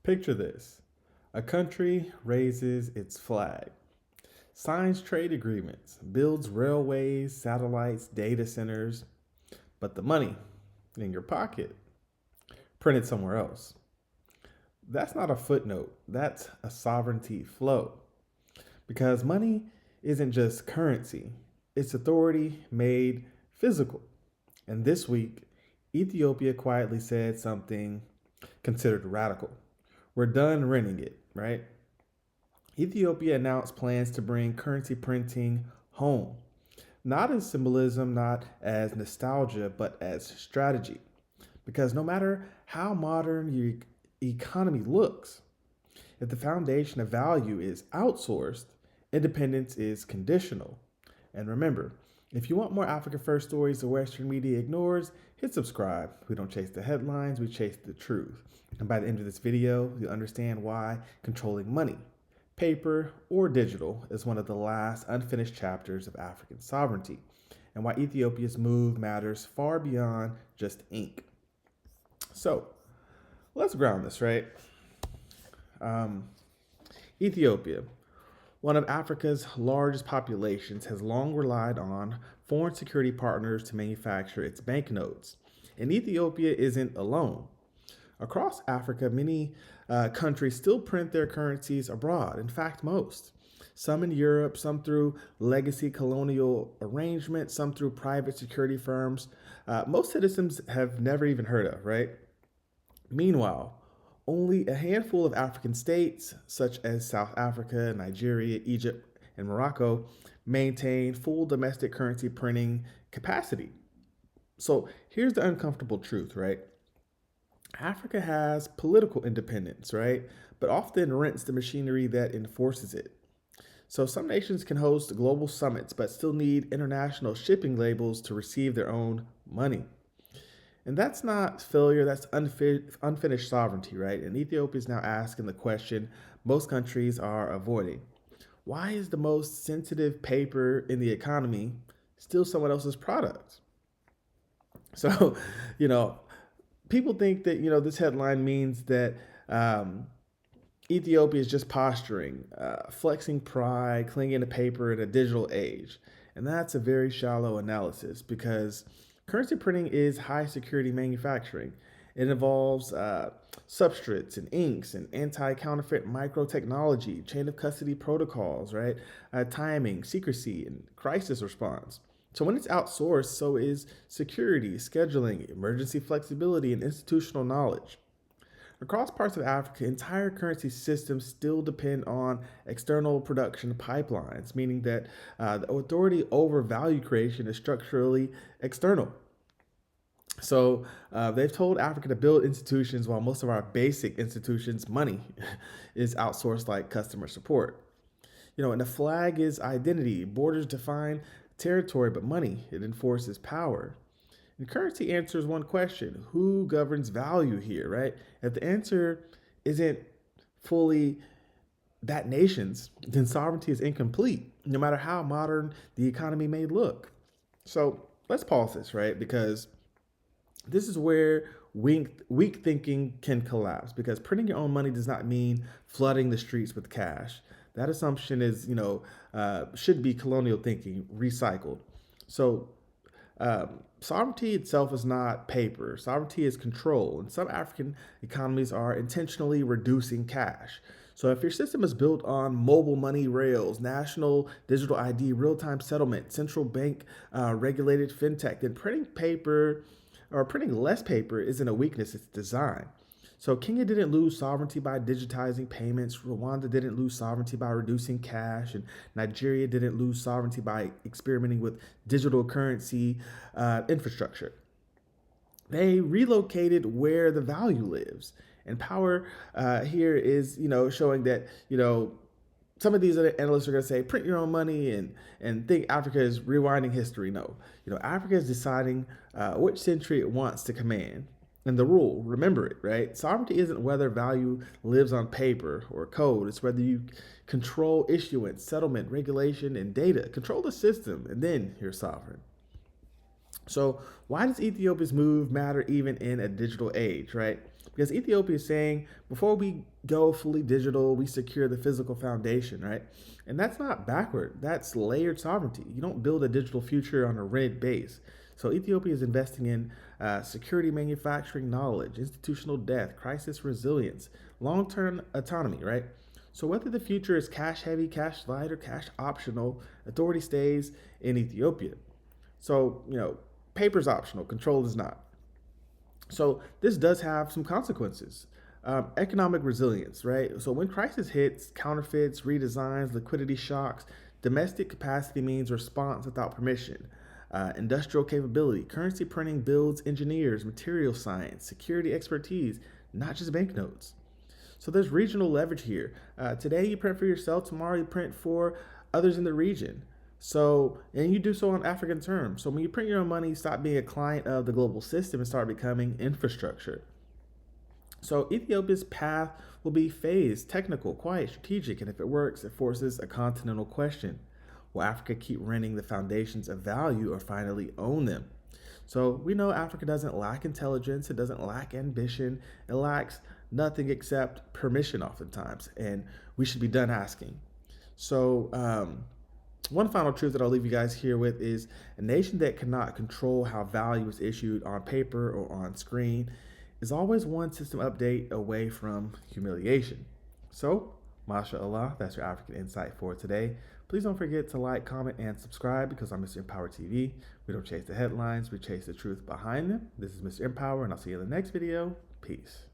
Picture this. A country raises its flag, signs trade agreements, builds railways, satellites, data centers, but the money in your pocket printed somewhere else. That's not a footnote, that's a sovereignty flow. Because money isn't just currency, it's authority made physical. And this week, Ethiopia quietly said something considered radical. We're done renting it, right? Ethiopia announced plans to bring currency printing home, not as symbolism, not as nostalgia, but as strategy. Because no matter how modern your economy looks, if the foundation of value is outsourced, independence is conditional. And remember, if you want more Africa First stories the Western media ignores, hit subscribe. We don't chase the headlines, we chase the truth. And by the end of this video, you'll understand why controlling money, paper or digital, is one of the last unfinished chapters of African sovereignty, and why Ethiopia's move matters far beyond just ink. So let's ground this, right? Ethiopia, one of Africa's largest populations, has long relied on foreign security partners to manufacture its banknotes. And Ethiopia isn't alone. Across Africa, many countries still print their currencies abroad. In fact, most. Some in Europe, some through legacy colonial arrangements, some through private security firms. Most citizens have never even heard of, right? Meanwhile, only a handful of African states, such as South Africa, Nigeria, Egypt, and Morocco, maintain full domestic currency printing capacity. So here's the uncomfortable truth, right? Africa has political independence, right? But often rents the machinery that enforces it. So some nations can host global summits, but still need international shipping labels to receive their own money. And that's not failure, that's unfinished sovereignty, right? And Ethiopia is now asking the question most countries are avoiding. Why is the most sensitive paper in the economy still someone else's product? So, people think that, this headline means that Ethiopia is just posturing, flexing pride, clinging to paper in a digital age. And that's a very shallow analysis because currency printing is high security manufacturing. It involves substrates and inks and anti-counterfeit microtechnology, chain of custody protocols, right? Timing, secrecy, and crisis response. So when it's outsourced, so is security, scheduling, emergency flexibility, and institutional knowledge. Across parts of Africa, entire currency systems still depend on external production pipelines, meaning that the authority over value creation is structurally external. So they've told Africa to build institutions while most of our basic institutions, money, is outsourced like customer support. And the flag is identity. Borders define territory, but money, it enforces power. And currency answers one question: who governs value here, right? If the answer isn't fully that nation's, then sovereignty is incomplete, no matter how modern the economy may look. So let's pause this, right? Because this is where weak thinking can collapse, because printing your own money does not mean flooding the streets with cash. That assumption is, should be colonial thinking, recycled. So sovereignty itself is not paper. Sovereignty is control. And some African economies are intentionally reducing cash. So if your system is built on mobile money rails, national digital ID, real-time settlement, central bank regulated fintech, then printing paper or printing less paper isn't a weakness, it's design. So Kenya didn't lose sovereignty by digitizing payments. Rwanda didn't lose sovereignty by reducing cash. And Nigeria didn't lose sovereignty by experimenting with digital currency infrastructure. They relocated where the value lives. And power here is, showing that, some of these other analysts are going to say, print your own money and think Africa is rewinding history. No, Africa is deciding which century it wants to command. And the rule, remember it, right? Sovereignty isn't whether value lives on paper or code. It's whether you control issuance, settlement, regulation, and data. Control the system, and then you're sovereign. So why does Ethiopia's move matter even in a digital age, right? Because Ethiopia is saying before we go fully digital, we secure the physical foundation, right? And that's not backward, that's layered sovereignty. You don't build a digital future on a red base. So Ethiopia is investing in security manufacturing knowledge, institutional depth, crisis resilience, long term autonomy, right? So whether the future is cash heavy, cash light, or cash optional, authority stays in Ethiopia. So, paper's optional, control is not. So this does have some consequences. Economic resilience, right? So when crisis hits, counterfeits, redesigns, liquidity shocks, domestic capacity means response without permission. Industrial capability, currency printing builds engineers, material science, security expertise, not just banknotes. So there's regional leverage here. Today you print for yourself, tomorrow you print for others in the region. So, and you do so on African terms. So when you print your own money, stop being a client of the global system and start becoming infrastructure. So Ethiopia's path will be phased, technical, quiet, strategic, and if it works, it forces a continental question. Will Africa keep renting the foundations of value or finally own them? So we know Africa doesn't lack intelligence, it doesn't lack ambition, it lacks nothing except permission oftentimes, and we should be done asking. So, one final truth that I'll leave you guys here with is a nation that cannot control how value is issued on paper or on screen is always one system update away from humiliation. So, mashallah, that's your African insight for today. Please don't forget to like, comment, and subscribe because I'm Mr. Empower TV. We don't chase the headlines, we chase the truth behind them. This is Mr. Empower, and I'll see you in the next video. Peace.